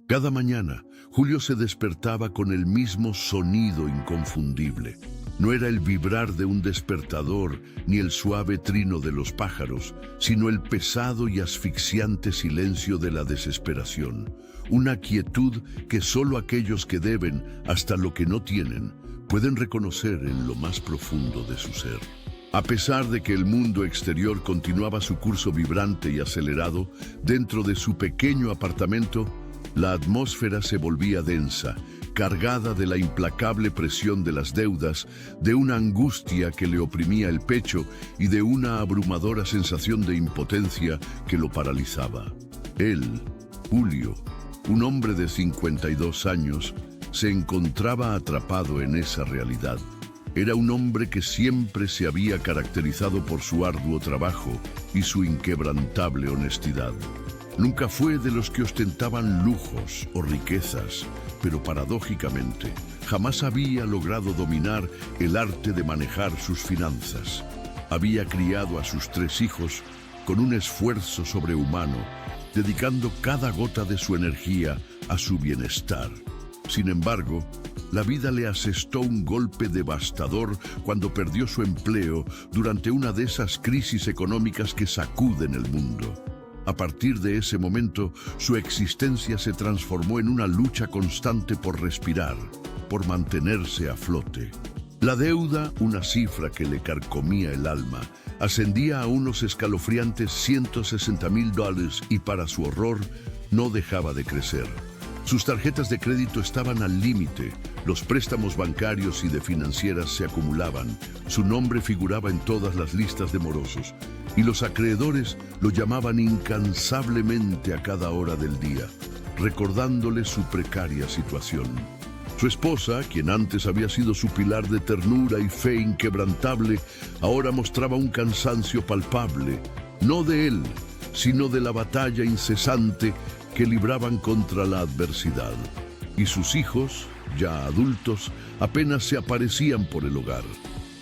Cada mañana, Julio se despertaba con el mismo sonido inconfundible. No era el vibrar de un despertador ni el suave trino de los pájaros, sino el pesado y asfixiante silencio de la desesperación. Una quietud que solo aquellos que deben hasta lo que no tienen pueden reconocer en lo más profundo de su ser. A pesar de que el mundo exterior continuaba su curso vibrante y acelerado, dentro de su pequeño apartamento, la atmósfera se volvía densa, cargada de la implacable presión de las deudas, de una angustia que le oprimía el pecho y de una abrumadora sensación de impotencia que lo paralizaba. Él, Julio, un hombre de 52 años, se encontraba atrapado en esa realidad. Era un hombre que siempre se había caracterizado por su arduo trabajo y su inquebrantable honestidad. Nunca fue de los que ostentaban lujos o riquezas, pero paradójicamente, jamás había logrado dominar el arte de manejar sus finanzas. Había criado a sus 3 hijos con un esfuerzo sobrehumano, dedicando cada gota de su energía a su bienestar. Sin embargo, la vida le asestó un golpe devastador cuando perdió su empleo durante una de esas crisis económicas que sacuden el mundo. A partir de ese momento, su existencia se transformó en una lucha constante por respirar, por mantenerse a flote. La deuda, una cifra que le carcomía el alma, ascendía a unos escalofriantes $160,000 y para su horror, no dejaba de crecer. Sus tarjetas de crédito estaban al límite, los préstamos bancarios y de financieras se acumulaban, su nombre figuraba en todas las listas de morosos, y los acreedores lo llamaban incansablemente a cada hora del día, recordándole su precaria situación. Su esposa, quien antes había sido su pilar de ternura y fe inquebrantable, ahora mostraba un cansancio palpable, no de él, sino de la batalla incesante que libraban contra la adversidad. Y sus hijos, ya adultos, apenas se aparecían por el hogar.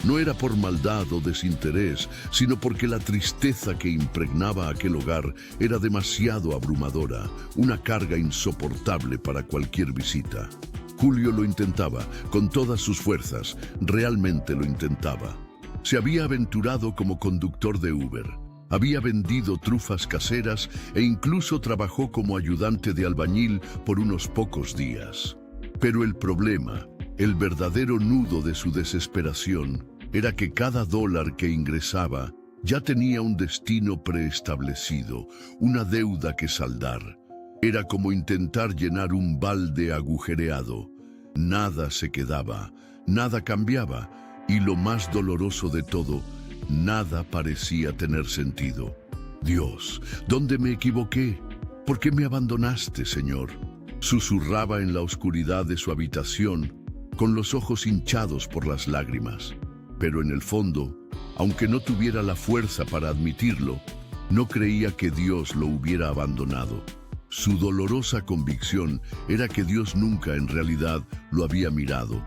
No era por maldad o desinterés, sino porque la tristeza que impregnaba aquel hogar era demasiado abrumadora, una carga insoportable para cualquier visita. Julio lo intentaba, con todas sus fuerzas, realmente lo intentaba. Se había aventurado como conductor de Uber. Había vendido trufas caseras e incluso trabajó como ayudante de albañil por unos pocos días. Pero el problema, el verdadero nudo de su desesperación, era que cada dólar que ingresaba ya tenía un destino preestablecido, una deuda que saldar. Era como intentar llenar un balde agujereado. Nada se quedaba, nada cambiaba, y lo más doloroso de todo, nada parecía tener sentido. Dios, ¿dónde me equivoqué? ¿Por qué me abandonaste, Señor? Susurraba en la oscuridad de su habitación, con los ojos hinchados por las lágrimas. Pero en el fondo, aunque no tuviera la fuerza para admitirlo, no creía que Dios lo hubiera abandonado. Su dolorosa convicción era que Dios nunca en realidad lo había mirado.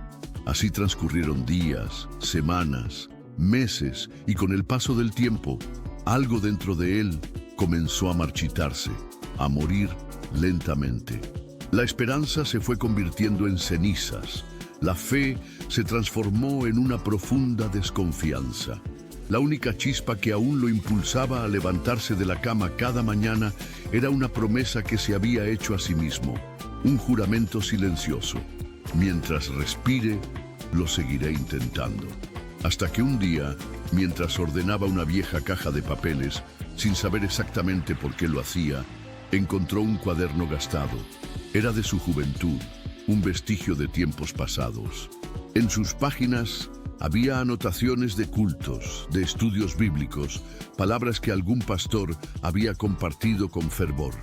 Así transcurrieron días, semanas, meses, y con el paso del tiempo, algo dentro de él comenzó a marchitarse, a morir lentamente. La esperanza se fue convirtiendo en cenizas. La fe se transformó en una profunda desconfianza. La única chispa que aún lo impulsaba a levantarse de la cama cada mañana era una promesa que se había hecho a sí mismo, un juramento silencioso. Mientras respire, lo seguiré intentando. Hasta que un día, mientras ordenaba una vieja caja de papeles, sin saber exactamente por qué lo hacía, encontró un cuaderno gastado. Era de su juventud, un vestigio de tiempos pasados. En sus páginas había anotaciones de cultos, de estudios bíblicos, palabras que algún pastor había compartido con fervor.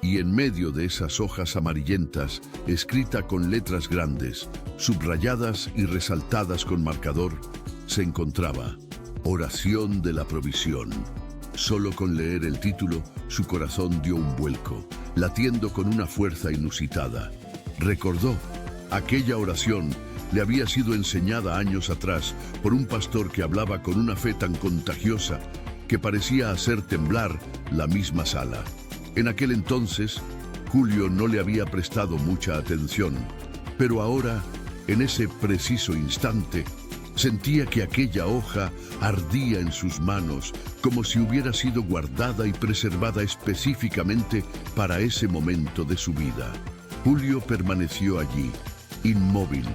Y en medio de esas hojas amarillentas, escrita con letras grandes, subrayadas y resaltadas con marcador, se encontraba Oración de la Provisión. Solo con leer el título, su corazón dio un vuelco, latiendo con una fuerza inusitada. Recordó, aquella oración le había sido enseñada años atrás por un pastor que hablaba con una fe tan contagiosa que parecía hacer temblar la misma sala. En aquel entonces, Julio no le había prestado mucha atención, pero ahora, en ese preciso instante, sentía que aquella hoja ardía en sus manos como si hubiera sido guardada y preservada específicamente para ese momento de su vida. Julio permaneció allí, inmóvil,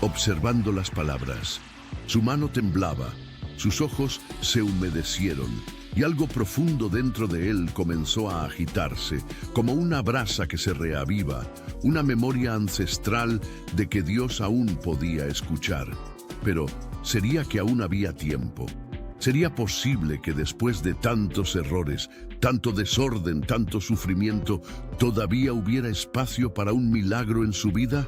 observando las palabras. Su mano temblaba, sus ojos se humedecieron y algo profundo dentro de él comenzó a agitarse, como una brasa que se reaviva, una memoria ancestral de que Dios aún podía escuchar. Pero, ¿sería que aún había tiempo? ¿Sería posible que después de tantos errores, tanto desorden, tanto sufrimiento, todavía hubiera espacio para un milagro en su vida?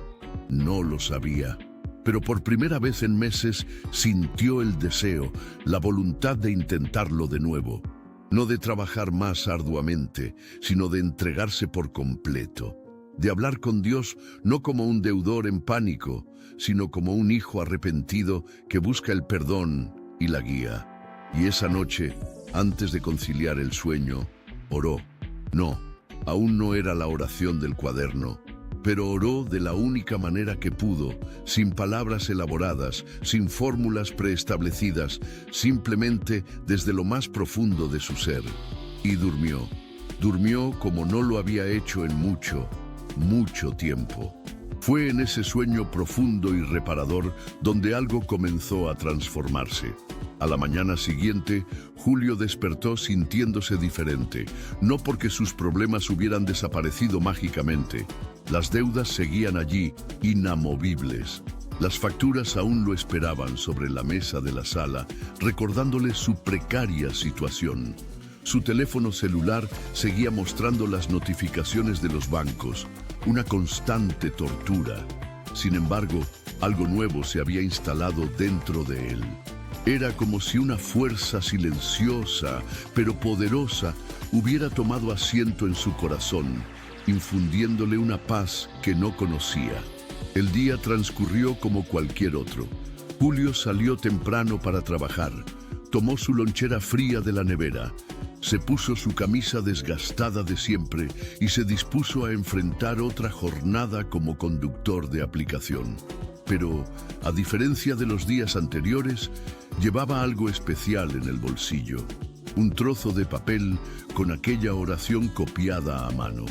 No lo sabía. Pero por primera vez en meses sintió el deseo, la voluntad de intentarlo de nuevo. No de trabajar más arduamente, sino de entregarse por completo. De hablar con Dios no como un deudor en pánico, sino como un hijo arrepentido que busca el perdón y la guía. Y esa noche, antes de conciliar el sueño, oró. No, aún no era la oración del cuaderno, pero oró de la única manera que pudo, sin palabras elaboradas, sin fórmulas preestablecidas, simplemente desde lo más profundo de su ser. Y durmió. Durmió como no lo había hecho en mucho tiempo. Fue en ese sueño profundo y reparador donde algo comenzó a transformarse. A la mañana siguiente, Julio despertó sintiéndose diferente, no porque sus problemas hubieran desaparecido mágicamente. Las deudas seguían allí, inamovibles. Las facturas aún lo esperaban sobre la mesa de la sala, recordándole su precaria situación. Su teléfono celular seguía mostrando las notificaciones de los bancos, una constante tortura. Sin embargo, algo nuevo se había instalado dentro de él. Era como si una fuerza silenciosa, pero poderosa, hubiera tomado asiento en su corazón, infundiéndole una paz que no conocía. El día transcurrió como cualquier otro. Julio salió temprano para trabajar, tomó su lonchera fría de la nevera, se puso su camisa desgastada de siempre y se dispuso a enfrentar otra jornada como conductor de aplicación. Pero, a diferencia de los días anteriores, llevaba algo especial en el bolsillo, un trozo de papel con aquella oración copiada a mano.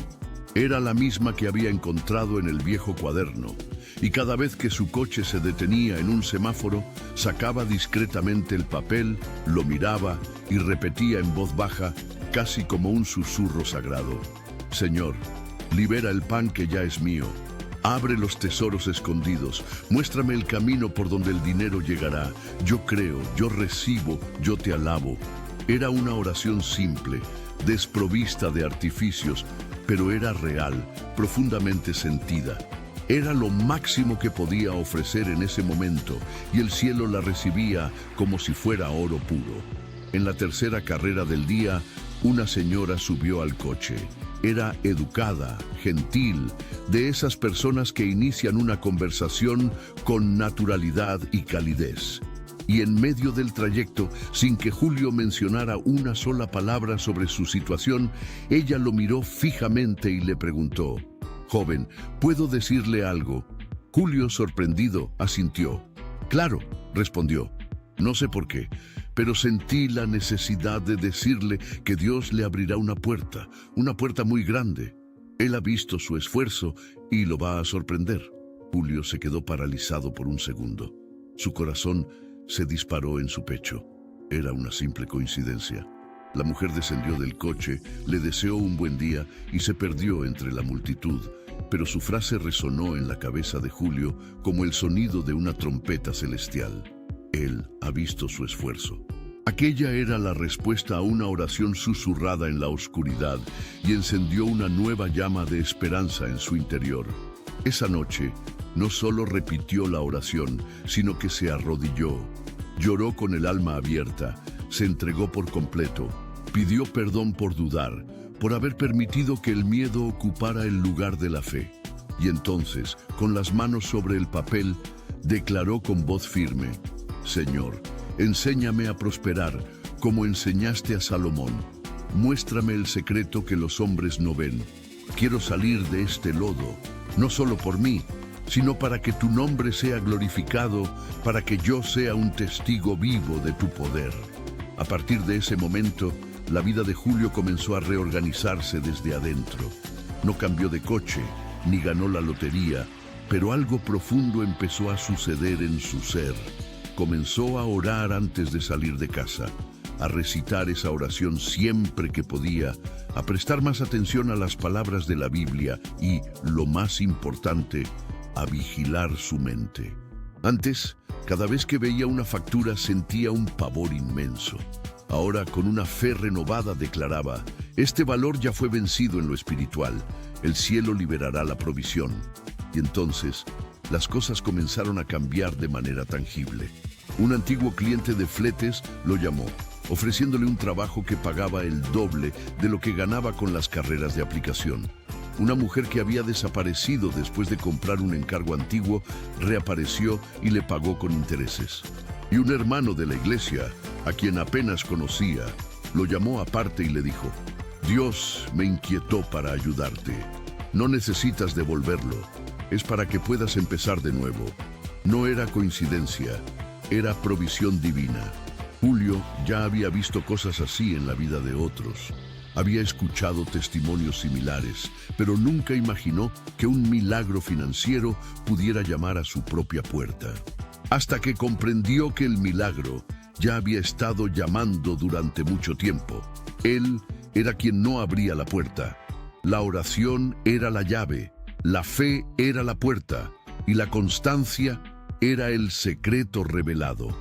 Era la misma que había encontrado en el viejo cuaderno, y cada vez que su coche se detenía en un semáforo, sacaba discretamente el papel, lo miraba y repetía en voz baja, casi como un susurro sagrado: Señor, libera el pan que ya es mío. Abre los tesoros escondidos, muéstrame el camino por donde el dinero llegará. Yo creo, yo recibo, yo te alabo. Era una oración simple, desprovista de artificios, pero era real, profundamente sentida. Era lo máximo que podía ofrecer en ese momento, y el cielo la recibía como si fuera oro puro. En la tercera carrera del día, una señora subió al coche. Era educada, gentil, de esas personas que inician una conversación con naturalidad y calidez. Y en medio del trayecto, sin que Julio mencionara una sola palabra sobre su situación, ella lo miró fijamente y le preguntó: «Joven, ¿puedo decirle algo?». Julio, sorprendido, asintió. «Claro», respondió. «No sé por qué, pero sentí la necesidad de decirle que Dios le abrirá una puerta muy grande. Él ha visto su esfuerzo y lo va a sorprender». Julio se quedó paralizado por un segundo. Su corazón se disparó en su pecho. Era una simple coincidencia. La mujer descendió del coche, le deseó un buen día y se perdió entre la multitud, pero su frase resonó en la cabeza de Julio como el sonido de una trompeta celestial. Él ha visto su esfuerzo. Aquella era la respuesta a una oración susurrada en la oscuridad y encendió una nueva llama de esperanza en su interior. Esa noche, no solo repitió la oración, sino que se arrodilló, lloró con el alma abierta, se entregó por completo, pidió perdón por dudar, por haber permitido que el miedo ocupara el lugar de la fe. Y entonces, con las manos sobre el papel, declaró con voz firme: «Señor, enséñame a prosperar como enseñaste a Salomón. Muéstrame el secreto que los hombres no ven. quiero salir de este lodo, no solo por mí, sino para que tu nombre sea glorificado, para que yo sea un testigo vivo de tu poder. A partir de ese momento, la vida de Julio comenzó a reorganizarse desde adentro. No cambió de coche, ni ganó la lotería, pero algo profundo empezó a suceder en su ser. Comenzó a orar antes de salir de casa, a recitar esa oración siempre que podía, a prestar más atención a las palabras de la Biblia y, lo más importante, a vigilar su mente. Antes, cada vez que veía una factura sentía un pavor inmenso. Ahora, con una fe renovada, declaraba: este valor ya fue vencido en lo espiritual, el cielo liberará la provisión. Y entonces, las cosas comenzaron a cambiar de manera tangible. Un antiguo cliente de fletes lo llamó, ofreciéndole un trabajo que pagaba el doble de lo que ganaba con las carreras de aplicación. Una mujer que había desaparecido después de comprar un encargo antiguo reapareció y le pagó con intereses. Y un hermano de la iglesia, a quien apenas conocía, lo llamó aparte y le dijo: Dios me inquietó para ayudarte. No necesitas devolverlo, es para que puedas empezar de nuevo. No era coincidencia, era provisión divina. Julio ya había visto cosas así en la vida de otros. Había escuchado testimonios similares, pero nunca imaginó que un milagro financiero pudiera llamar a su propia puerta. Hasta que comprendió que el milagro ya había estado llamando durante mucho tiempo. Él era quien no abría la puerta. La oración era la llave, la fe era la puerta y la constancia era el secreto revelado.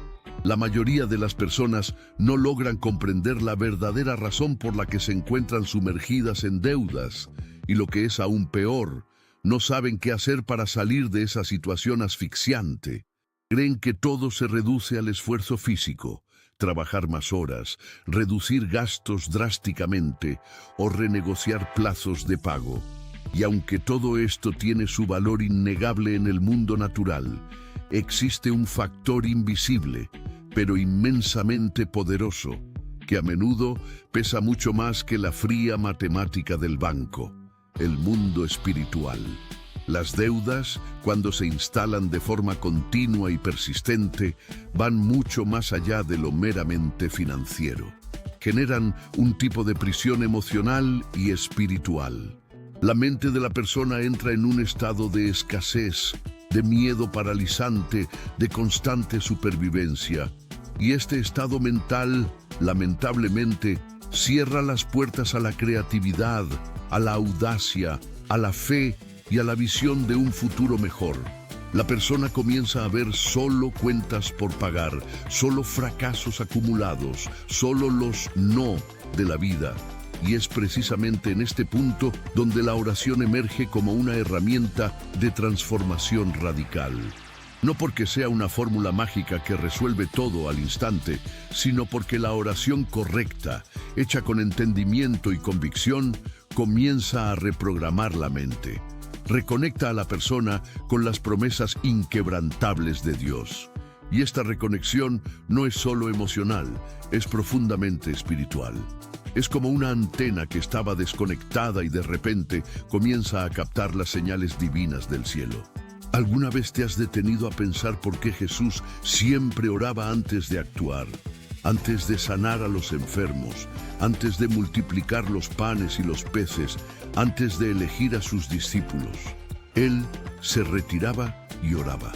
La mayoría de las personas no logran comprender la verdadera razón por la que se encuentran sumergidas en deudas y, lo que es aún peor, no saben qué hacer para salir de esa situación asfixiante. Creen que todo se reduce al esfuerzo físico, trabajar más horas, reducir gastos drásticamente o renegociar plazos de pago. Y aunque todo esto tiene su valor innegable en el mundo natural, existe un factor invisible, pero inmensamente poderoso, que a menudo pesa mucho más que la fría matemática del banco: el mundo espiritual. Las deudas, cuando se instalan de forma continua y persistente, van mucho más allá de lo meramente financiero. Generan un tipo de prisión emocional y espiritual. La mente de la persona entra en un estado de escasez, de miedo paralizante, de constante supervivencia. Y este estado mental, lamentablemente, cierra las puertas a la creatividad, a la audacia, a la fe y a la visión de un futuro mejor. La persona comienza a ver solo cuentas por pagar, solo fracasos acumulados, solo los no de la vida. Y es precisamente en este punto donde la oración emerge como una herramienta de transformación radical. No porque sea una fórmula mágica que resuelve todo al instante, sino porque la oración correcta, hecha con entendimiento y convicción, comienza a reprogramar la mente. Reconecta a la persona con las promesas inquebrantables de Dios. Y esta reconexión no es solo emocional, es profundamente espiritual. Es como una antena que estaba desconectada y de repente comienza a captar las señales divinas del cielo. ¿Alguna vez te has detenido a pensar por qué Jesús siempre oraba antes de actuar? Antes de sanar a los enfermos, antes de multiplicar los panes y los peces, antes de elegir a sus discípulos. Él se retiraba y oraba.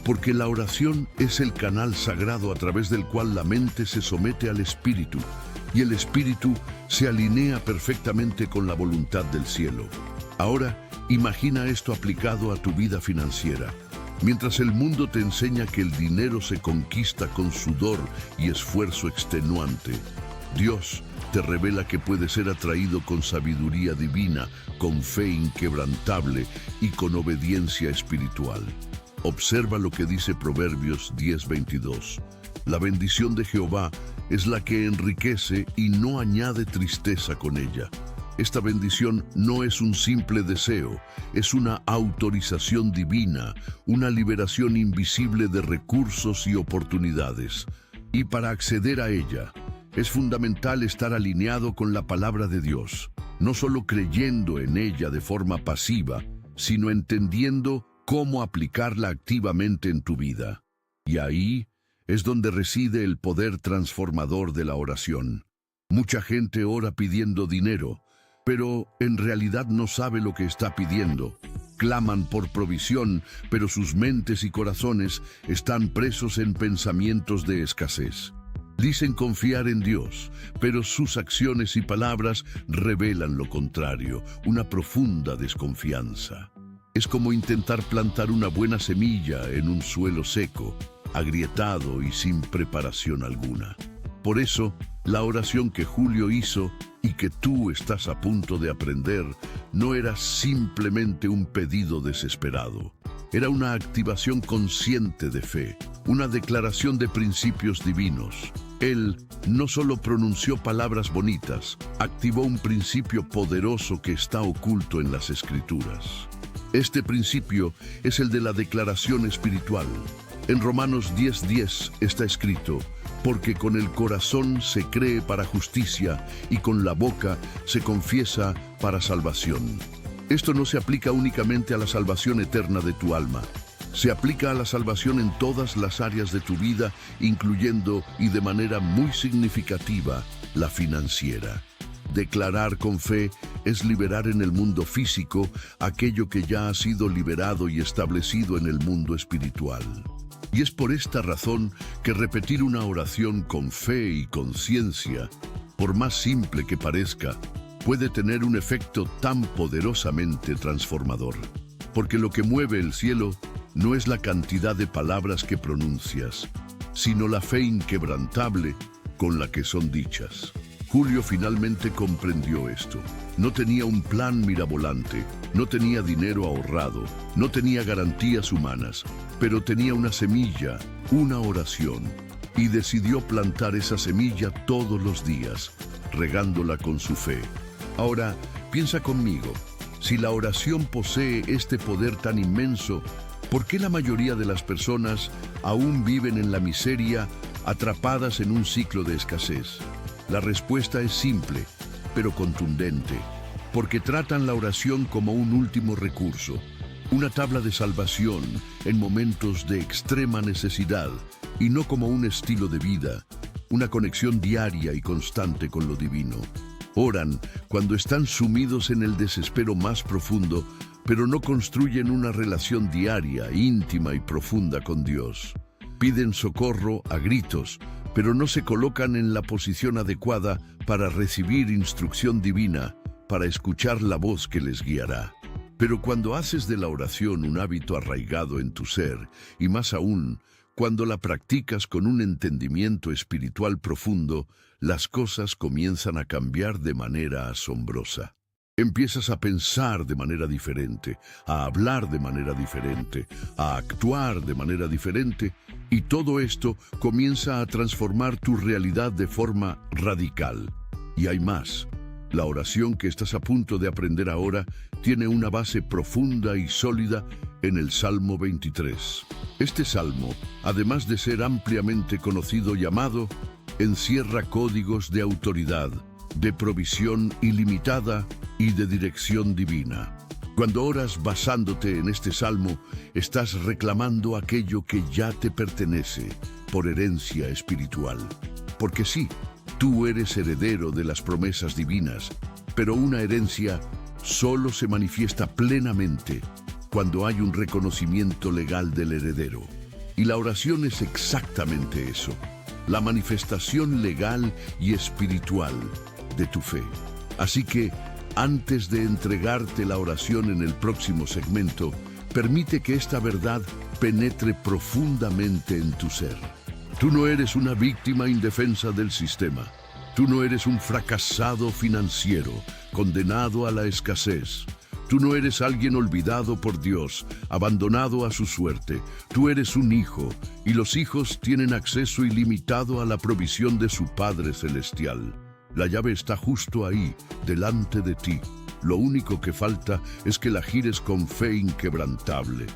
Porque la oración es el canal sagrado a través del cual la mente se somete al espíritu y el espíritu se alinea perfectamente con la voluntad del cielo. Ahora, imagina esto aplicado a tu vida financiera. Mientras el mundo te enseña que el dinero se conquista con sudor y esfuerzo extenuante, Dios te revela que puede ser atraído con sabiduría divina, con fe inquebrantable y con obediencia espiritual. Observa lo que dice Proverbios 10:22. La bendición de Jehová es la que enriquece y no añade tristeza con ella. Esta bendición no es un simple deseo, es una autorización divina, una liberación invisible de recursos y oportunidades. Y para acceder a ella, es fundamental estar alineado con la palabra de Dios. no solo creyendo en ella de forma pasiva, sino entendiendo cómo aplicarla activamente en tu vida. Y ahí es donde reside el poder transformador de la oración. Mucha gente ora pidiendo dinero, pero en realidad no sabe lo que está pidiendo. Claman por provisión, pero sus mentes y corazones están presos en pensamientos de escasez. Dicen confiar en Dios, pero sus acciones y palabras revelan lo contrario, una profunda desconfianza. Es como intentar plantar una buena semilla en un suelo seco, agrietado y sin preparación alguna. Por eso, la oración que Julio hizo y que tú estás a punto de aprender no era simplemente un pedido desesperado. Era una activación consciente de fe, una declaración de principios divinos. Él no solo pronunció palabras bonitas, activó un principio poderoso que está oculto en las Escrituras. Este principio es el de la declaración espiritual. En Romanos 10:10 está escrito: porque con el corazón se cree para justicia y con la boca se confiesa para salvación. Esto no se aplica únicamente a la salvación eterna de tu alma. Se aplica a la salvación en todas las áreas de tu vida, incluyendo, y de manera muy significativa, la financiera. Declarar con fe es liberar en el mundo físico aquello que ya ha sido liberado y establecido en el mundo espiritual. Y es por esta razón que repetir una oración con fe y conciencia, por más simple que parezca, puede tener un efecto tan poderosamente transformador. Porque lo que mueve el cielo no es la cantidad de palabras que pronuncias, sino la fe inquebrantable con la que son dichas. Julio finalmente comprendió esto. No tenía un plan mirabolante, no tenía dinero ahorrado, no tenía garantías humanas, pero tenía una semilla, una oración, y decidió plantar esa semilla todos los días, regándola con su fe. Ahora, piensa conmigo, si la oración posee este poder tan inmenso, ¿por qué la mayoría de las personas aún viven en la miseria, atrapadas en un ciclo de escasez? La respuesta es simple, pero contundente, porque tratan la oración como un último recurso, una tabla de salvación en momentos de extrema necesidad, y no como un estilo de vida, una conexión diaria y constante con lo divino. Oran cuando están sumidos en el desespero más profundo, pero no construyen una relación diaria, íntima y profunda con Dios. Piden socorro a gritos, pero no se colocan en la posición adecuada para recibir instrucción divina, para escuchar la voz que les guiará. Pero cuando haces de la oración un hábito arraigado en tu ser, y más aún, cuando la practicas con un entendimiento espiritual profundo, las cosas comienzan a cambiar de manera asombrosa. Empiezas a pensar de manera diferente, a hablar de manera diferente, a actuar de manera diferente, y todo esto comienza a transformar tu realidad de forma radical. Y hay más. La oración que estás a punto de aprender ahora tiene una base profunda y sólida en el Salmo 23. Este salmo, además de ser ampliamente conocido y amado, encierra códigos de autoridad, de provisión ilimitada y de dirección divina. Cuando oras basándote en este salmo, estás reclamando aquello que ya te pertenece por herencia espiritual. Porque sí, tú eres heredero de las promesas divinas, pero una herencia solo se manifiesta plenamente cuando hay un reconocimiento legal del heredero. Y la oración es exactamente eso, la manifestación legal y espiritual de tu fe. Así que, antes de entregarte la oración en el próximo segmento, permite que esta verdad penetre profundamente en tu ser. Tú no eres una víctima indefensa del sistema. Tú no eres un fracasado financiero, condenado a la escasez. Tú no eres alguien olvidado por Dios, abandonado a su suerte. Tú eres un hijo, y los hijos tienen acceso ilimitado a la provisión de su Padre Celestial. La llave está justo ahí, delante de ti. Lo único que falta es que la gires con fe inquebrantable.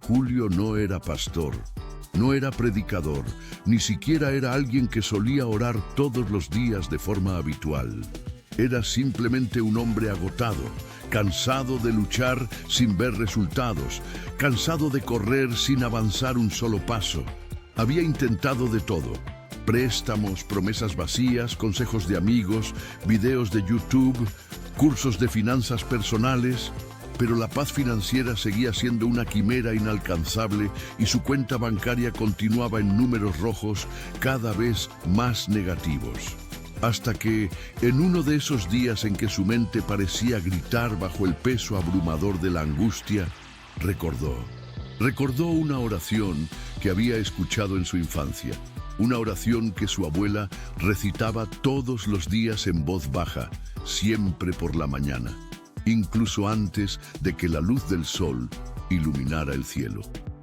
Julio no era pastor, no era predicador, ni siquiera era alguien que solía orar todos los días de forma habitual. Era simplemente un hombre agotado, cansado de luchar sin ver resultados, cansado de correr sin avanzar un solo paso. Había intentado de todo: préstamos, promesas vacías, consejos de amigos, videos de YouTube, cursos de finanzas personales, pero la paz financiera seguía siendo una quimera inalcanzable y su cuenta bancaria continuaba en números rojos cada vez más negativos. Hasta que, en uno de esos días en que su mente parecía gritar bajo el peso abrumador de la angustia, recordó una oración que había escuchado en su infancia, una oración que su abuela recitaba todos los días en voz baja, siempre por la mañana, incluso antes de que la luz del sol iluminara el cielo.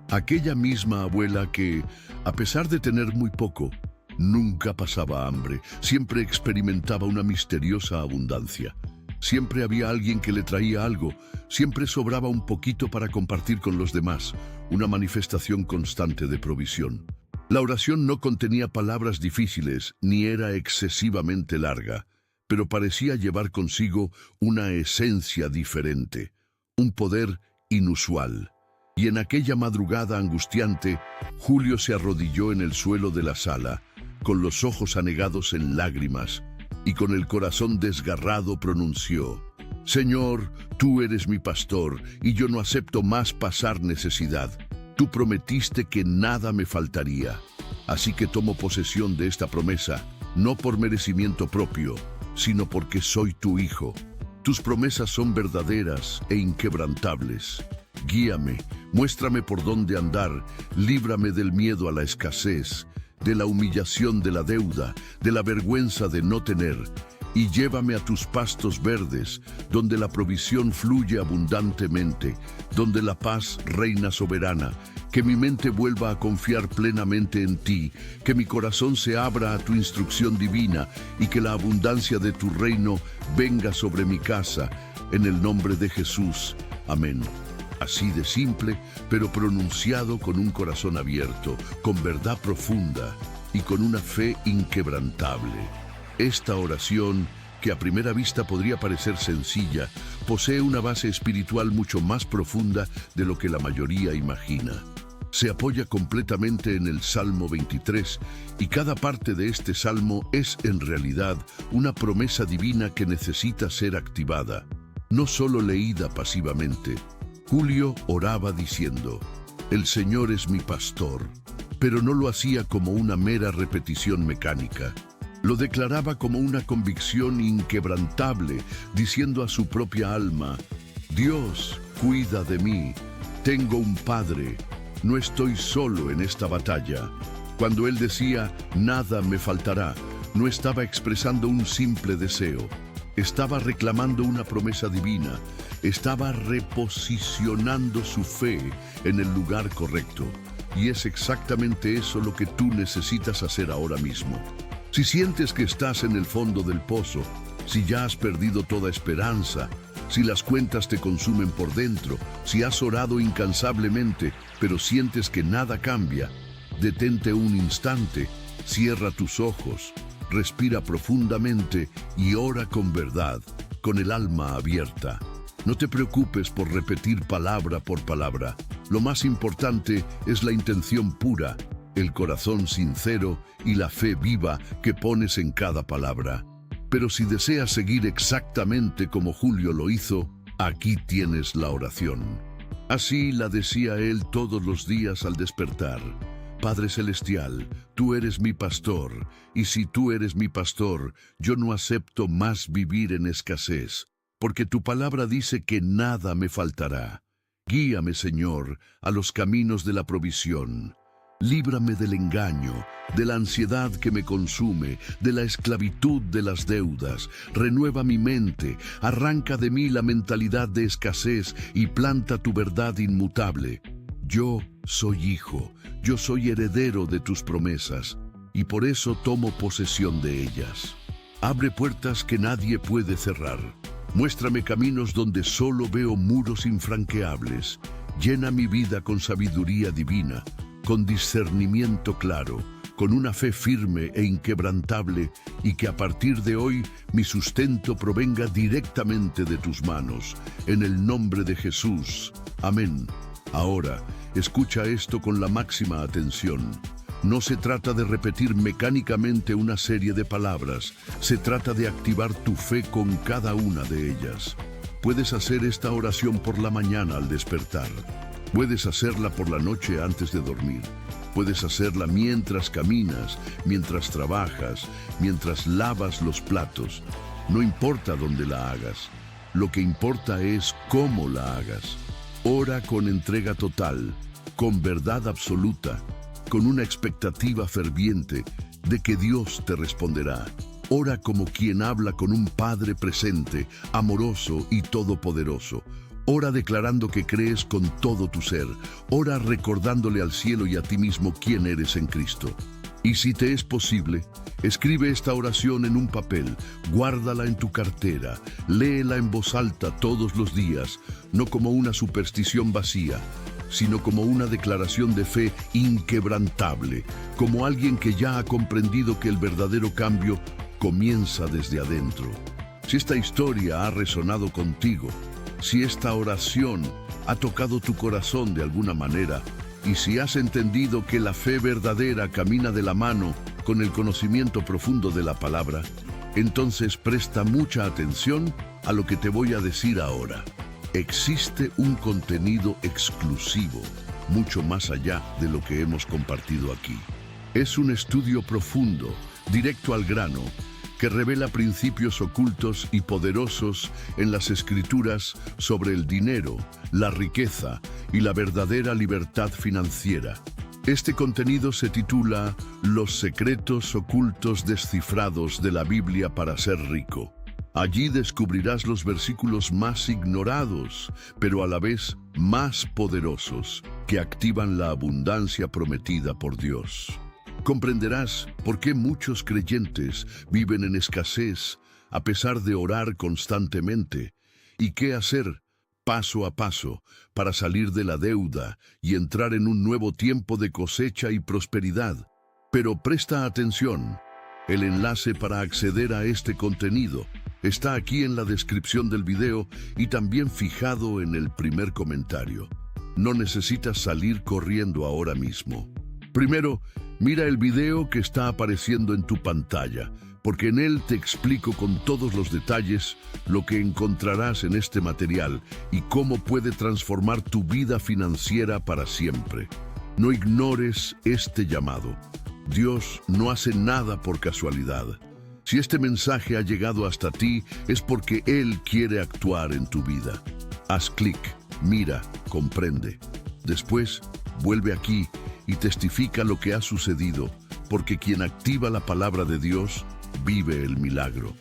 Aquella misma abuela que, a pesar de tener muy poco, nunca pasaba hambre, siempre experimentaba una misteriosa abundancia. Siempre había alguien que le traía algo, siempre sobraba un poquito para compartir con los demás, una manifestación constante de provisión. La oración no contenía palabras difíciles ni era excesivamente larga, pero parecía llevar consigo una esencia diferente, un poder inusual. Y en aquella madrugada angustiante, Julio se arrodilló en el suelo de la sala, con los ojos anegados en lágrimas, y con el corazón desgarrado pronunció: «Señor, tú eres mi pastor, y yo no acepto más pasar necesidad. Tú prometiste que nada me faltaría. Así que tomo posesión de esta promesa, no por merecimiento propio, sino porque soy tu hijo. Tus promesas son verdaderas e inquebrantables. Guíame, muéstrame por dónde andar, líbrame del miedo a la escasez, de la humillación de la deuda, de la vergüenza de no tener, y llévame a tus pastos verdes, donde la provisión fluye abundantemente, donde la paz reina soberana. Que mi mente vuelva a confiar plenamente en ti, que mi corazón se abra a tu instrucción divina y que la abundancia de tu reino venga sobre mi casa, en el nombre de Jesús. Amén». Así de simple, pero pronunciado con un corazón abierto, con verdad profunda y con una fe inquebrantable. Esta oración, que a primera vista podría parecer sencilla, posee una base espiritual mucho más profunda de lo que la mayoría imagina. Se apoya completamente en el Salmo 23 y cada parte de este salmo es en realidad una promesa divina que necesita ser activada, no solo leída pasivamente. Julio oraba diciendo: «El Señor es mi pastor», pero no lo hacía como una mera repetición mecánica. Lo declaraba como una convicción inquebrantable, diciendo a su propia alma: «Dios cuida de mí, tengo un Padre, no estoy solo en esta batalla». Cuando él decía «nada me faltará», no estaba expresando un simple deseo, estaba reclamando una promesa divina, estaba reposicionando su fe en el lugar correcto. Y es exactamente eso lo que tú necesitas hacer ahora mismo. Si sientes que estás en el fondo del pozo, si ya has perdido toda esperanza, si las cuentas te consumen por dentro, si has orado incansablemente, pero sientes que nada cambia, detente un instante, cierra tus ojos, respira profundamente y ora con verdad, con el alma abierta. No te preocupes por repetir palabra por palabra. Lo más importante es la intención pura, el corazón sincero y la fe viva que pones en cada palabra. Pero si deseas seguir exactamente como Julio lo hizo, aquí tienes la oración. Así la decía él todos los días al despertar: «Padre Celestial, tú eres mi pastor, y si tú eres mi pastor, yo no acepto más vivir en escasez, porque tu palabra dice que nada me faltará. Guíame, Señor, a los caminos de la provisión. Líbrame del engaño, de la ansiedad que me consume, de la esclavitud de las deudas. Renueva mi mente, arranca de mí la mentalidad de escasez y planta tu verdad inmutable. Yo soy hijo, yo soy heredero de tus promesas, y por eso tomo posesión de ellas. Abre puertas que nadie puede cerrar. Muéstrame caminos donde solo veo muros infranqueables. Llena mi vida con sabiduría divina, con discernimiento claro, con una fe firme e inquebrantable, y que a partir de hoy mi sustento provenga directamente de tus manos. En el nombre de Jesús. Amén. Ahora, escucha esto con la máxima atención. No se trata de repetir mecánicamente una serie de palabras, se trata de activar tu fe con cada una de ellas. Puedes hacer esta oración por la mañana al despertar. Puedes hacerla por la noche antes de dormir. Puedes hacerla mientras caminas, mientras trabajas, mientras lavas los platos. No importa dónde la hagas. Lo que importa es cómo la hagas. Ora con entrega total, con verdad absoluta, con una expectativa ferviente de que Dios te responderá. Ora como quien habla con un Padre presente, amoroso y todopoderoso. Ora declarando que crees con todo tu ser. Ora recordándole al cielo y a ti mismo quién eres en Cristo. Y si te es posible, escribe esta oración en un papel, guárdala en tu cartera, léela en voz alta todos los días, no como una superstición vacía, sino como una declaración de fe inquebrantable, como alguien que ya ha comprendido que el verdadero cambio comienza desde adentro. Si esta historia ha resonado contigo, si esta oración ha tocado tu corazón de alguna manera, y si has entendido que la fe verdadera camina de la mano con el conocimiento profundo de la palabra, entonces presta mucha atención a lo que te voy a decir ahora. Existe un contenido exclusivo, mucho más allá de lo que hemos compartido aquí. Es un estudio profundo, directo al grano, que revela principios ocultos y poderosos en las Escrituras sobre el dinero, la riqueza y la verdadera libertad financiera. Este contenido se titula Los secretos ocultos descifrados de la Biblia para ser rico. Allí descubrirás los versículos más ignorados, pero a la vez más poderosos, que activan la abundancia prometida por Dios. Comprenderás por qué muchos creyentes viven en escasez a pesar de orar constantemente, y qué hacer paso a paso para salir de la deuda y entrar en un nuevo tiempo de cosecha y prosperidad. Pero presta atención, el enlace para acceder a este contenido está aquí en la descripción del video y también fijado en el primer comentario. No necesitas salir corriendo ahora mismo. Primero, mira el video que está apareciendo en tu pantalla, porque en él te explico con todos los detalles lo que encontrarás en este material y cómo puede transformar tu vida financiera para siempre. No ignores este llamado. Dios no hace nada por casualidad. Si este mensaje ha llegado hasta ti, es porque Él quiere actuar en tu vida. Haz clic, mira, comprende. Después, vuelve aquí y testifica lo que ha sucedido, porque quien activa la palabra de Dios vive el milagro.